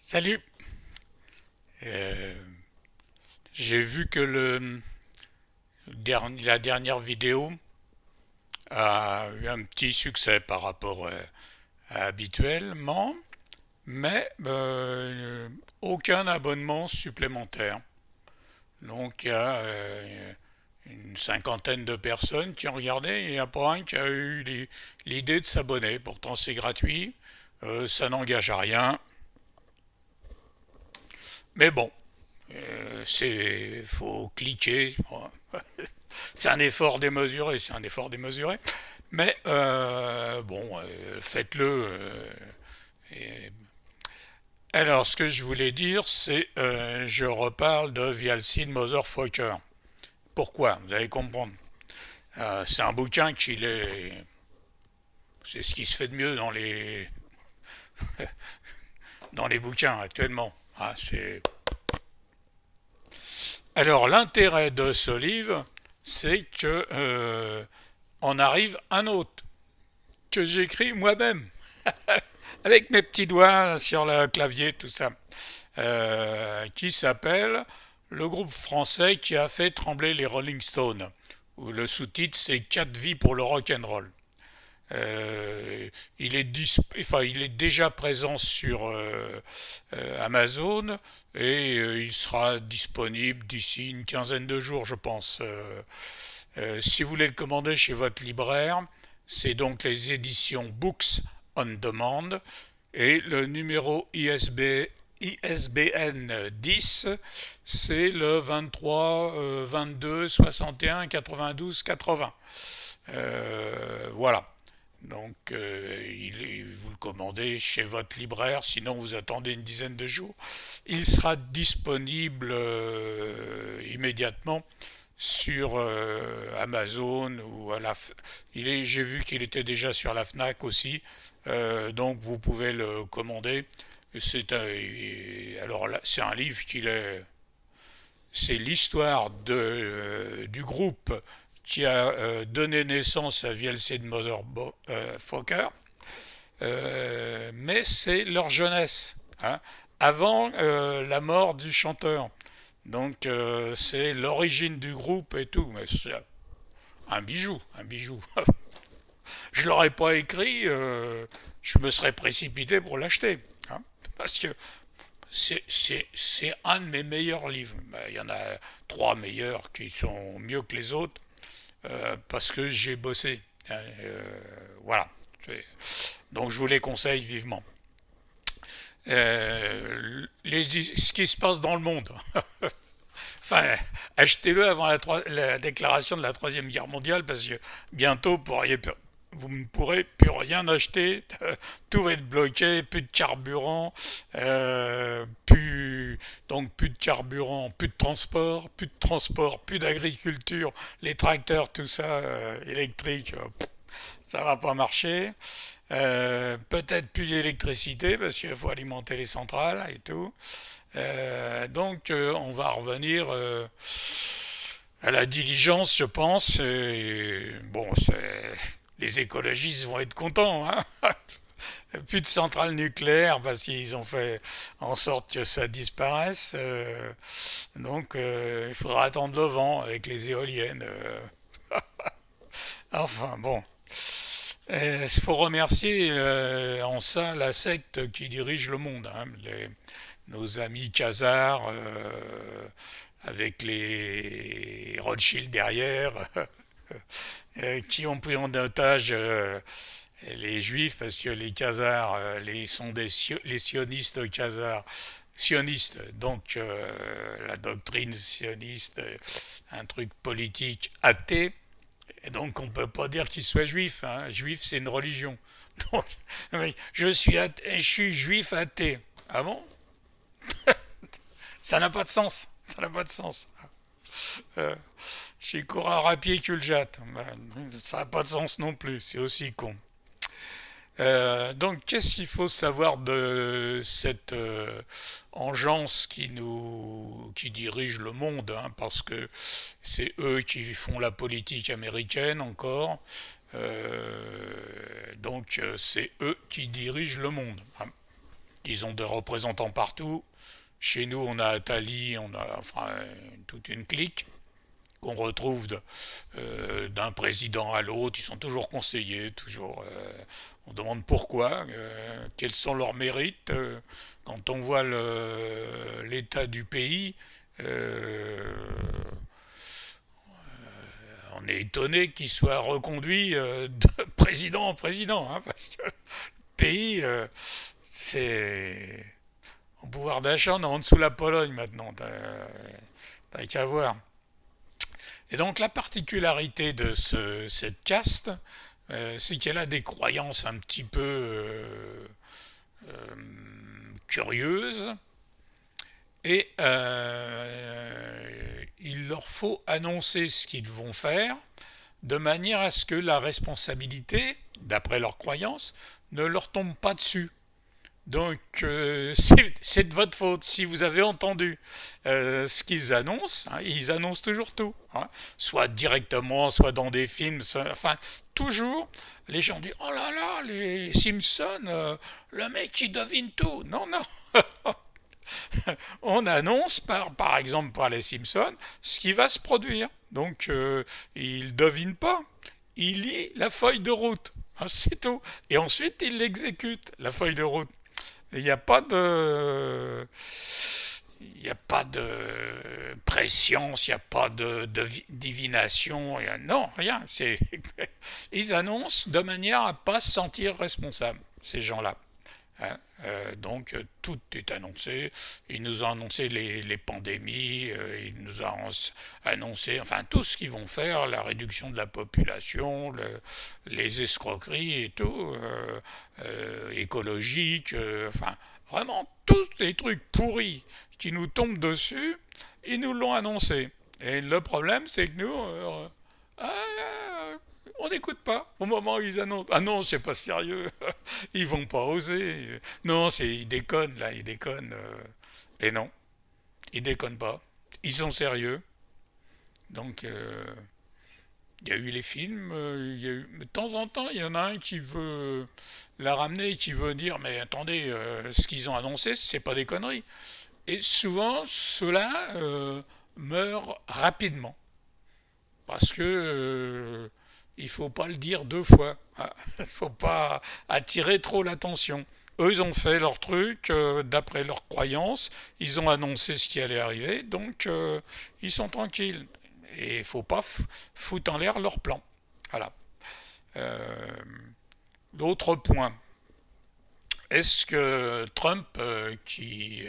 Salut. Euh, j'ai vu que la dernière vidéo a eu un petit succès par rapport à habituellement, mais aucun abonnement supplémentaire. Donc il y a une cinquantaine de personnes qui ont regardé et il n'y a pas un qui a eu l'idée de s'abonner. Pourtant c'est gratuit, ça n'engage à rien, mais bon, faut cliquer. Bon, c'est un effort démesuré, c'est un effort démesuré. Mais bon, faites-le. Et- Alors, ce que je voulais dire, c'est je reparle de Vialcid Motherfucker. Pourquoi? Vous allez comprendre. C'est un bouquin c'est ce qui se fait de mieux dans les bouquins actuellement. Alors, l'intérêt de ce livre, c'est que on arrive à un autre que j'écris moi-même avec mes petits doigts sur le clavier, tout ça, qui s'appelle Le groupe français qui a fait trembler les Rolling Stones, où le sous-titre c'est 4 vies pour le rock'n'roll. Il est déjà présent sur Amazon et il sera disponible d'ici une quinzaine de jours, je pense. Si vous voulez le commander chez votre libraire, c'est donc les éditions Books on Demand et le numéro ISBN 10, c'est le 23 22 61 92 80. Voilà. Donc, vous le commandez chez votre libraire, sinon vous attendez une dizaine de jours. Il sera disponible immédiatement sur Amazon ou j'ai vu qu'il était déjà sur la Fnac aussi, donc vous pouvez le commander. Alors là, c'est un livre c'est l'histoire du groupe qui a donné naissance à VLC de Motherfucker, mais c'est leur jeunesse, hein, avant la mort du chanteur. Donc c'est l'origine du groupe et tout, mais c'est un bijou, un bijou. Je l'aurais pas écrit, je me serais précipité pour l'acheter, hein, parce que c'est un de mes meilleurs livres. Il y en a trois meilleurs qui sont mieux que les autres, parce que j'ai bossé, hein, voilà. Donc je vous les conseille vivement. Ce qui se passe dans le monde. Enfin, achetez-le avant la déclaration de la Troisième Guerre mondiale parce que bientôt vous ne pourrez plus rien acheter, tout va être bloqué, donc plus de carburant, plus de transport, plus d'agriculture, les tracteurs, tout ça électrique, ça va pas marcher. Peut-être plus d'électricité parce qu'il faut alimenter les centrales et tout. Donc on va revenir à la diligence, je pense. Et, bon, les écologistes vont être contents, hein. Plus de centrales nucléaires parce qu'ils ont fait en sorte que ça disparaisse. Donc il faudra attendre le vent avec les éoliennes. Enfin bon. Il faut remercier en ça la secte qui dirige le monde, hein, nos amis Khazars, avec les Rothschild derrière, qui ont pris en otage les Juifs, parce que les Khazars sont les sionistes Khazars, sionistes, donc la doctrine sioniste, un truc politique athée, et donc on ne peut pas dire qu'il soit juif, hein. Juif c'est une religion. Donc, je suis juif athée. Ah bon? Ça n'a pas de sens. Ça n'a pas de sens. Euh, je suis coureur à pied cul jatte. Ça n'a pas de sens non plus. C'est aussi con. Donc, qu'est-ce qu'il faut savoir de cette engeance qui dirige le monde, hein, parce que c'est eux qui font la politique américaine encore. Donc, c'est eux qui dirigent le monde, hein. Ils ont des représentants partout. Chez nous, on a Attali, on a enfin toute une clique qu'on retrouve d'un président à l'autre. Ils sont toujours conseillers, toujours. On demande pourquoi, quels sont leurs mérites. Quand on voit l'état du pays, euh, on est étonné qu'il soit reconduit de président en président, hein, parce que le pays, c'est en pouvoir d'achat, on est en dessous de la Pologne maintenant. T'as qu'à voir. Et donc la particularité de cette caste, c'est qu'elle a des croyances un petit peu curieuses et il leur faut annoncer ce qu'ils vont faire de manière à ce que la responsabilité, d'après leurs croyances, ne leur tombe pas dessus. Donc c'est de votre faute si vous avez entendu ce qu'ils annoncent. Hein, ils annoncent toujours tout, hein, soit directement, soit dans des films. Enfin, toujours, les gens disent oh là là, les Simpsons, le mec il devine tout. Non, non. On annonce par exemple par les Simpsons ce qui va se produire. Donc il ne devine pas, il lit la feuille de route. Hein, c'est tout. Et ensuite il l'exécute, la feuille de route. Il n'y a pas de. Il n'y a pas de préscience, il n'y a pas de divination, non, rien. Ils annoncent de manière à ne pas se sentir responsables, ces gens-là. Hein. Donc tout est annoncé. Il nous a annoncé les pandémies, il nous a annoncé enfin tout ce qu'ils vont faire, la réduction de la population, les escroqueries et tout, écologiques, enfin vraiment tous les trucs pourris qui nous tombent dessus, ils nous l'ont annoncé. Et le problème c'est que nous, on n'écoute pas au moment où ils annoncent. Ah non, c'est pas sérieux. Ils vont pas oser. Non, ils déconnent là, ils déconnent. Et non, ils déconnent pas. Ils sont sérieux. Donc, il y a eu les films. De temps en temps, il y en a un qui veut la ramener, qui veut dire mais attendez, ce qu'ils ont annoncé, c'est pas des conneries. Et souvent, ceux-là meurent rapidement parce que il faut pas le dire deux fois. Il faut pas attirer trop l'attention. Eux, ils ont fait leur truc d'après leurs croyances. Ils ont annoncé ce qui allait arriver, donc ils sont tranquilles. Et il faut pas foutre en l'air leur plan. Voilà. Euh, L'autre point. Est-ce que Trump, qui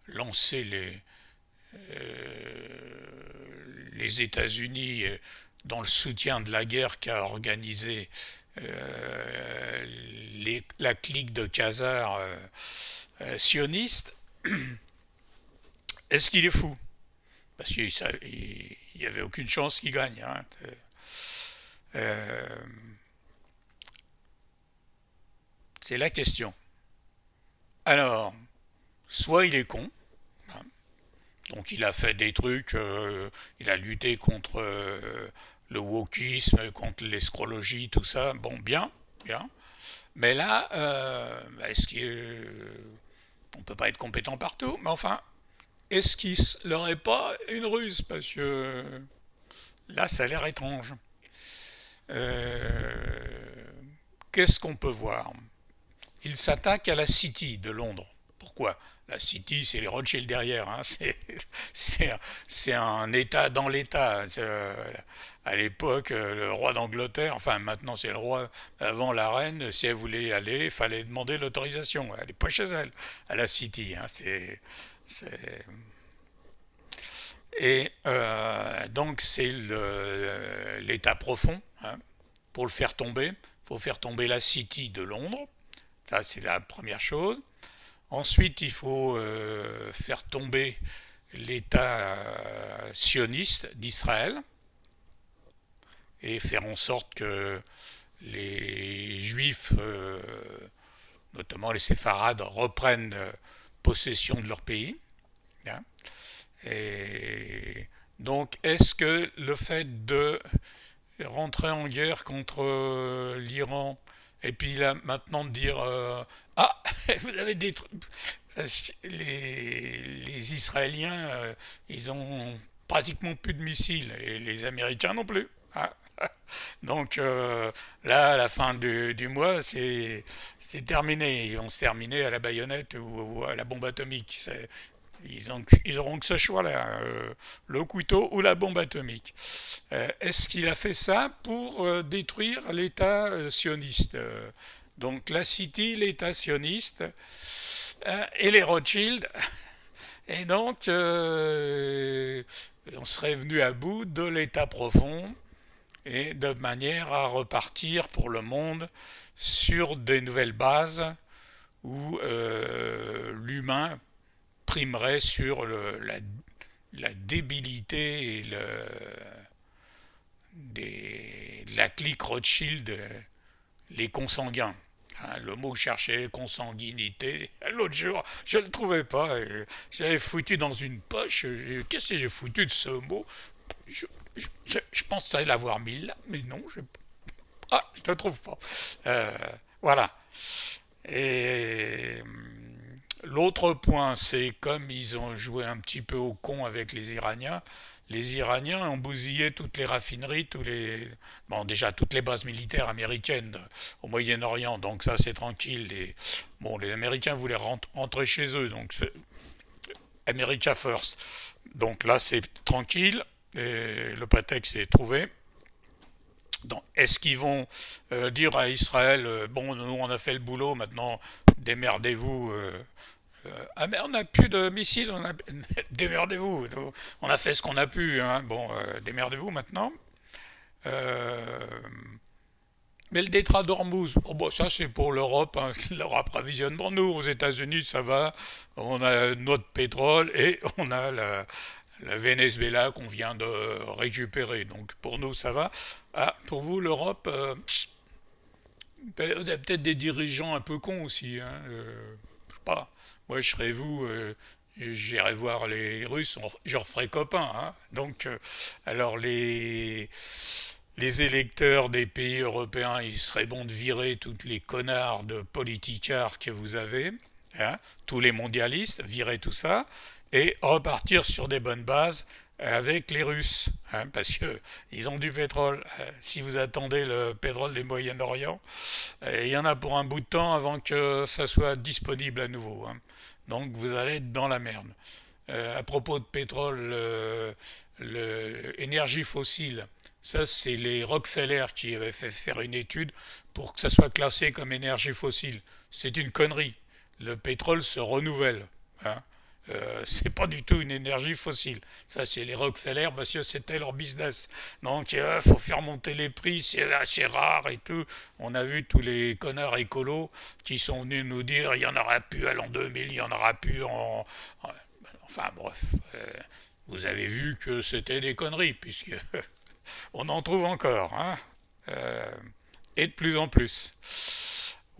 lançait les États-Unis dans le soutien de la guerre qu'a organisée la clique de Khazars sionistes, est-ce qu'il est fou? Parce qu'il n'y avait aucune chance qu'il gagne. Hein. Euh, c'est la question. Alors, soit il est con, hein, donc il a fait des trucs, il a lutté contre le wokisme, contre l'escrologie, tout ça, bon, bien, bien. Mais là, est-ce qu'on peut pas être compétent partout, mais enfin, est-ce qu'il n'aurait pas une ruse? Parce que là, ça a l'air étrange. Euh, Qu'est-ce qu'on peut voir? Il s'attaque à la City de Londres. Pourquoi? La City, c'est les Rothschild derrière. Hein. C'est un État dans l'État. À l'époque, le roi d'Angleterre, enfin maintenant c'est le roi, avant la reine, si elle voulait y aller, il fallait demander l'autorisation. Elle n'est pas chez elle, à la City. Hein. C'est... Et donc c'est l'État profond. Hein. Pour le faire tomber, il faut faire tomber la City de Londres. Ça, c'est la première chose. Ensuite, il faut faire tomber l'État sioniste d'Israël et faire en sorte que les Juifs, notamment les séfarades, reprennent possession de leur pays. Hein. Et donc, est-ce que le fait de rentrer en guerre contre l'Iran Et puis là, maintenant de dire ah, vous avez détruit. Les Israéliens, ils ont pratiquement plus de missiles et les Américains non plus. Hein. Donc là, à la fin du mois, c'est terminé. Ils vont se terminer à la baïonnette ou à la bombe atomique. Ils auront que ce choix-là, le couteau ou la bombe atomique. Est-ce qu'il a fait ça pour détruire l'État sioniste donc la City, l'État sioniste, et les Rothschild. Et donc, on serait venu à bout de l'État profond et de manière à repartir pour le monde sur des nouvelles bases où l'humain primerait sur la débilité et la clique Rothschild, les consanguins. Hein, le mot cherché, consanguinité, l'autre jour, je ne le trouvais pas. J'avais foutu dans une poche. Qu'est-ce que j'ai foutu de ce mot? Je pensais l'avoir mis là, mais non. Je ne le trouve pas. Euh, voilà. Et l'autre point, c'est comme ils ont joué un petit peu au con avec les Iraniens ont bousillé toutes les raffineries, bon, déjà toutes les bases militaires américaines au Moyen-Orient, donc ça c'est tranquille. Bon, les Américains voulaient rentrer chez eux, donc America First. Donc là c'est tranquille, et le prétexte est trouvé. Donc, est-ce qu'ils vont dire à Israël, bon, nous on a fait le boulot, maintenant démerdez-vous, ah mais on n'a plus de missiles, démerdez-vous, on a fait ce qu'on a pu, hein. Bon, démerdez-vous maintenant. Euh, mais le détroit d'Ormuz, oh, bon, ça c'est pour l'Europe, hein, leur approvisionnement. Nous, aux États-Unis, ça va, on a notre pétrole et on a la Venezuela qu'on vient de récupérer. Donc pour nous, ça va. Ah, pour vous, l'Europe, vous avez peut-être des dirigeants un peu cons aussi. Hein, je sais pas. Moi, je serais vous, j'irais voir les Russes, je referais copain. Hein. Donc, alors les électeurs des pays européens, il serait bon de virer tous les connards de politicards que vous avez, hein, tous les mondialistes, virer tout ça, et repartir sur des bonnes bases avec les Russes, hein, parce que ils ont du pétrole. Si vous attendez le pétrole du Moyen-Orient, il y en a pour un bout de temps avant que ça soit disponible à nouveau. Hein. Donc vous allez être dans la merde. À propos de pétrole, l'énergie fossile, ça c'est les Rockefeller qui avaient fait faire une étude pour que ça soit classé comme énergie fossile. C'est une connerie. Le pétrole se renouvelle. Hein. C'est pas du tout une énergie fossile. Ça, c'est les Rockefeller, parce que c'était leur business. Donc, il faut faire monter les prix, c'est assez rare et tout. On a vu tous les connards écolos qui sont venus nous dire il y en aura plus à l'an 2000, il y en aura plus enfin, bref. Vous avez vu que c'était des conneries, puisque on en trouve encore. Hein. Et de plus en plus.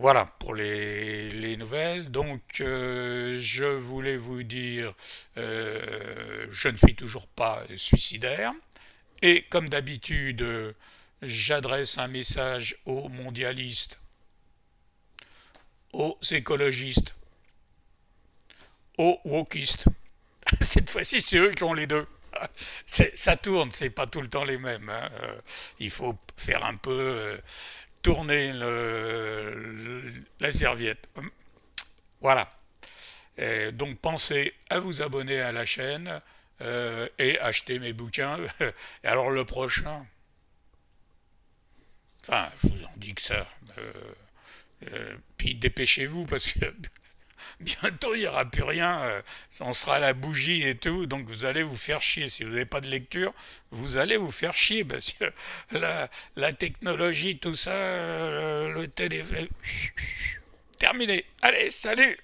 Voilà pour les nouvelles. Donc, je voulais vous dire, je ne suis toujours pas suicidaire. Et comme d'habitude, j'adresse un message aux mondialistes, aux écologistes, aux wokistes. Cette fois-ci, c'est eux qui ont les deux. Ça tourne, c'est pas tout le temps les mêmes. Hein. Il faut faire un peu tourner la serviette. Voilà. Et donc pensez à vous abonner à la chaîne et acheter mes bouquins. Et alors le prochain, enfin, je vous en dis que ça. Puis dépêchez-vous parce que bientôt il n'y aura plus rien. On sera à la bougie et tout. Donc vous allez vous faire chier. Si vous n'avez pas de lecture, vous allez vous faire chier parce que la technologie, tout ça, le téléphone. Terminé. Allez, salut